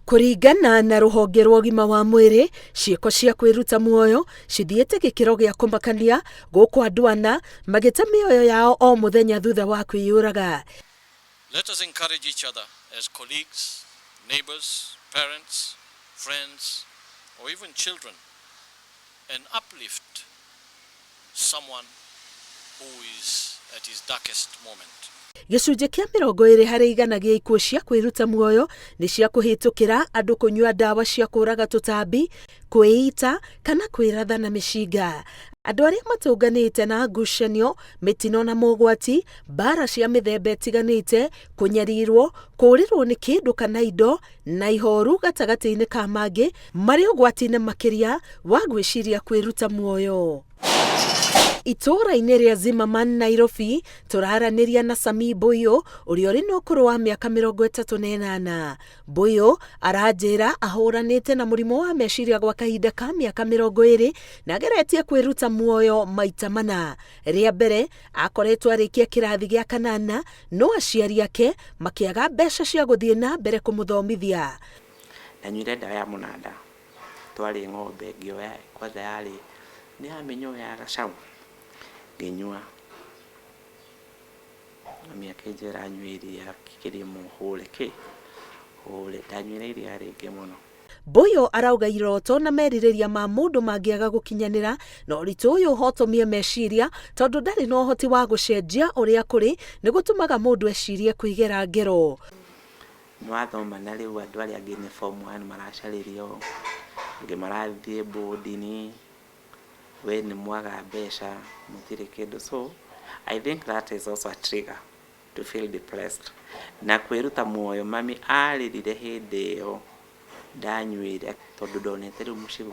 Kuringana na ruhonge rwa ũgima wa mwĩrĩ, ciĩko cia kwĩruta muoyo cithiĩte gĩkĩro gĩa kũmakania gũkũ andũ ana magĩte mĩoyo yao o mũthenya thutha wa kwĩyũraga. Let us encourage each other as colleagues, neighbors, parents, friends, or even children, and uplift someone who is at his darkest moment. Gĩcunjĩ kĩa 20% gĩa ikuũ cia kwĩruta muoyo nĩ cia kũhĩtũkĩra andũ kũnyua ndawa cia kũraga tũtambi, kwĩita kana kwĩratha na mĩcinga. Andũ arĩa matũnganĩte na ngucanio, mĩtino na mogwati, mbara cia mĩthemba ĩtiganĩte, kũnyarirwo, kũũrĩrwo nĩ kĩndũ kana indo na ihoru gatagatĩ-inĩ ka mangĩ marĩ ũgwati-inĩ makĩria wa gwĩciria kwĩruta muoyo. Itũũra-inĩ rĩa Zimmerman, Nairobi, tũraranĩria na Sami Mbuyu ũrĩa ũrĩ na ũkũrũ wa mĩaka 38. Mbuyu aranjĩra ahũranĩte na mũrimũ wa meciria gwa kahinda ka mĩaka 20 na ageretie kwĩruta muoyo maita mana. Rĩa mbere akoretwo arĩkia kĩrathi gĩa 8 no aciari ake makĩaga mbeca cia gũthiĩ na mbere kũmũthomithia. Ndanyuire ndawa ya mũnanda, twarĩ ng'ombe ngĩoya kwanza yarĩ nĩ amenyo ya gacaũ nginyua mĩaka ĩnjĩra nyuĩria kĩrĩmo hũre ndanyuire iria rĩngĩ mũno. Mbuyu arauga iroto na merirĩria ma mũndũ mangĩaga gũkinyanĩra na ũritũ ũyũ ũhotomie meciria tondũ ndarĩ na ũhoti wa gũcenjia ũrĩa kũrĩ nĩ gũtũmaga mũndũ ecirie kwĩgera ngero. Nĩwathoma na rĩu andũ arĩa angĩ nĩ form 1 maracarĩrio, angĩ marathiĩ board-inĩ, we nĩ mwaga mbeca mũtirĩ kĩndũ. So I think that is also a trigger to feel depressed. Na kwĩruta muoyo mami arĩrire hĩndĩ ĩyo ndanyuire tondũ ndonete rĩu mũciĩ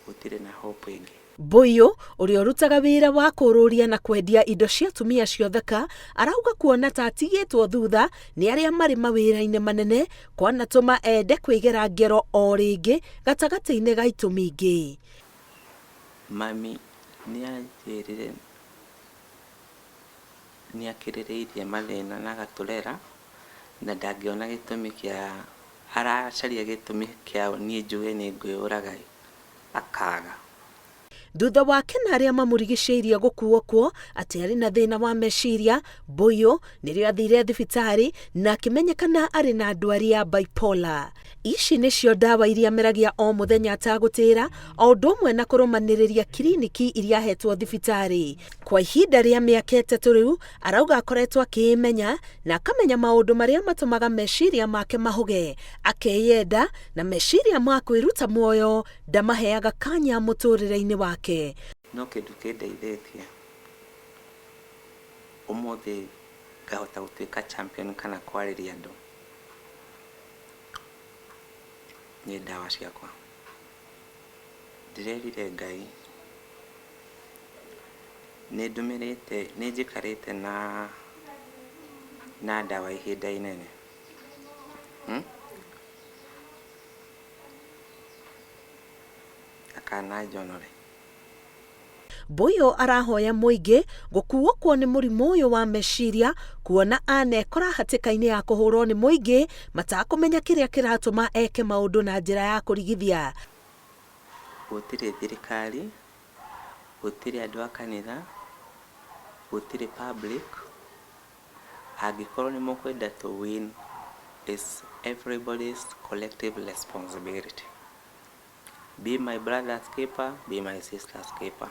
gũtirĩ na hope ĩngĩ. Mbuyu ũrĩa ũrutaga wĩra wa kũrũria na kwendia indo cia atumia cia thaka arauga kuona ta atigĩtwo thutha nĩ arĩa marĩ mawĩra-inĩ manene kwanatũma ende kwĩgera ngero o rĩngĩ gatagatĩ-inĩ ga itũmi ingĩ. Mami nĩanjĩrire nĩakĩrĩrĩirie mathĩna na agatũrera na ndangĩona gĩtũmi kĩa aracaria gĩtũmi kĩa niĩ njuge nĩ ngwĩyũraga akaga. Thutha wake na arĩa mamũrigicĩirie gũkuo kuo atĩ arĩ na thĩna wa meciria, Mbuyu nĩrĩo athire thibitarĩ na akĩmenyekana arĩ na ndwari ya bipolar. Ici nĩcio ndawa iria meragia o mũthenya atagũtĩra o ũndũ ũmwe na kũrũmanĩrĩria kiriniki iria ahetwo thibitarĩ. Kwa ihinda rĩa mĩaka 3 rĩu arauga akoretwo akĩĩmenya na akamenya maũndũ marĩa matũmaga meciria make mahũge, akeyenda na meciria ma kwĩruta muoyo ndamaheaga kanya mũtũrĩre-inĩ wake. No kĩndũ kĩndeithĩtie ũmũthĩ ngahota gũtuĩka champion kana kwarĩria andũ nĩ ndawa ciakwa. Ndĩrerire Ngai nĩ njikarĩte na ndawa ihinda inene. Akana njonore. Mbuyu arahoya mũingĩ gũkuũkwo nĩ mũrimũ ũyũ wa meciria kuona anekora hatĩka-inĩ ya kũhũrwo nĩ mũingĩ matakũmenya kĩrĩa kĩratũma eke maũndũ na njĩra ya kũrigithia. Gũtirĩ thirikari, gũtirĩ andũ a kanitha, gũtirĩ public. Angĩkorwo nĩ mũkwenda to win is everybody's collective responsibility. Be my brother's keeper, be my sister's keeper.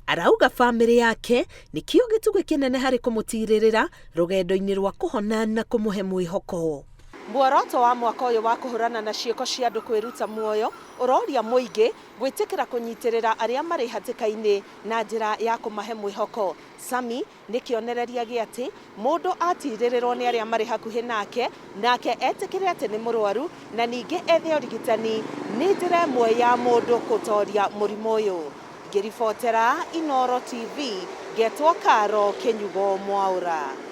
Arauga family yake nĩkĩo gĩtugĩ kĩnene harĩ kũmũtirĩrĩra rũgendo-inĩ rwa kũhona na kũmũhe mwĩhoko. Muoroto wa mwaka ũyũ wa kũhũrana na ciĩko cia andũ kwĩruta muoyo ũroria mũingĩ gwĩtĩkĩra kũnyitĩrĩra arĩa marĩ hatĩka-inĩ na njĩra ya kũmahe mwĩhoko. Sami nĩ kĩonereria gĩa atĩ mũndũ atirĩrĩrwo nĩ arĩa marĩ hakuhĩ nake etĩkĩre atĩ nĩ mũrwaru na ningĩ ethe ũrigitani nĩ njĩra ĩmwe ya mũndũ gũtoria mũrimũ ũyũ. Ngĩribotera Inooro TV, ngetwo Karo Kenyugo Mwaũra.